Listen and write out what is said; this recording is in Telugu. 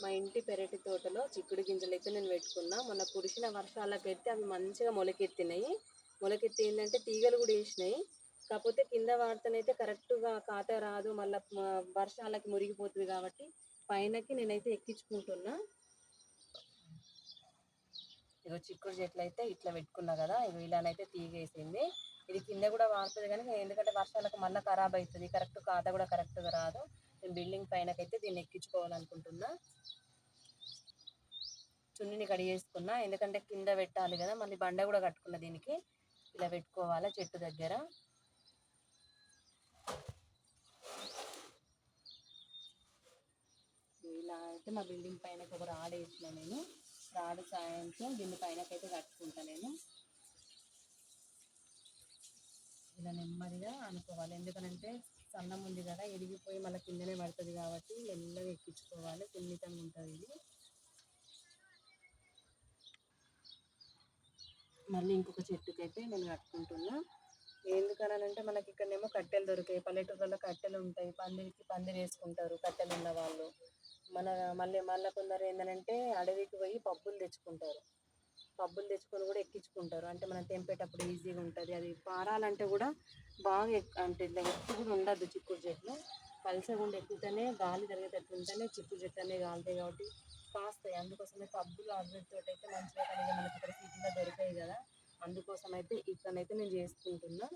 మా ఇంటి పెరటి తోటలో చిక్కుడు గింజలు అయితే నేను పెట్టుకున్నా. మొన్న కురిసిన వర్షాలకైతే అవి మంచిగా మొలకెత్తినాయి. మొలకెత్తి ఏంటంటే తీగలు కూడా వేసినాయి. కాకపోతే కింద వాడితేనైతే కరెక్ట్గా కాత రాదు, మళ్ళీ వర్షాలకి మురిగిపోతుంది కాబట్టి పైనకి నేనైతే ఎక్కించుకుంటున్నా. ఇగో చిక్కుడు చెట్లు అయితే ఇట్లా పెట్టుకున్నా కదా, ఇగో ఇలానైతే తీగేసింది. ఇది కింద కూడా వాడుతుంది కానీ ఎందుకంటే వర్షాలకు మళ్ళీ ఖరాబ్ అవుతుంది, కరెక్ట్ కాత కూడా కరెక్ట్గా రాదు. నేను బిల్డింగ్ పైనకైతే దీన్ని ఎక్కించుకోవాలనుకుంటున్నా. చున్నీని కడిగేసుకున్నా ఎందుకంటే కింద పెట్టాలి కదా, మళ్ళీ బండ కూడా కట్టుకున్న దీనికి. ఇలా పెట్టుకోవాలి చెట్టు దగ్గర. ఇలా అయితే మా బిల్డింగ్ పైనకి ఒక రాడ్ వేసిన నేను. రాడ్ సాయంతో దీని పైనకైతే కట్టుకుంటా నేను. ఇలా నెమ్మదిగా అనుకోవాలి, ఎందుకంటే సన్నం ఉంది కదా, ఎరిగిపోయి మళ్ళీ కిందనే పడుతుంది కాబట్టి మెల్లగా ఎక్కించుకోవాలి. సున్నితంగా ఉంటుంది ఇది. మళ్ళీ ఇంకొక చెట్టుకైతే నేను కట్టుకుంటున్నా. ఎందుకనంటే మనకి ఇక్కడనేమో కట్టెలు దొరికాయి, పల్లెటూరులో కట్టెలు ఉంటాయి, పందిరి వేసుకుంటారు కట్టెలు ఉన్న వాళ్ళు. మళ్ళీ కొందరు ఏంటంటే అడవికి పోయి పబ్బులు తెచ్చుకుంటారు. పబ్బులు తెచ్చుకొని కూడా ఎక్కించుకుంటారు, అంటే మనం తెంపేటప్పుడు ఈజీగా ఉంటుంది. అది పారాలంటే కూడా బాగా అంటే ఇట్లా ఎత్తు కూడా ఉండద్దు. చిక్కుడు చెట్లు పలసగుండా ఎక్కుతేనే గాలి తరిగేటట్టు ఉంటేనే చిక్కుడు చెట్లు అనేవి కాలుతాయి కాబట్టి కాస్తాయి. అందుకోసమే పబ్బులు అవిటితో అయితే మంచిగా, కానీ మనకి ఇక్కడ సిటీలో దొరికాయి కదా, అందుకోసం అయితే ఇట్లనైతే నేను చేసుకుంటున్నా.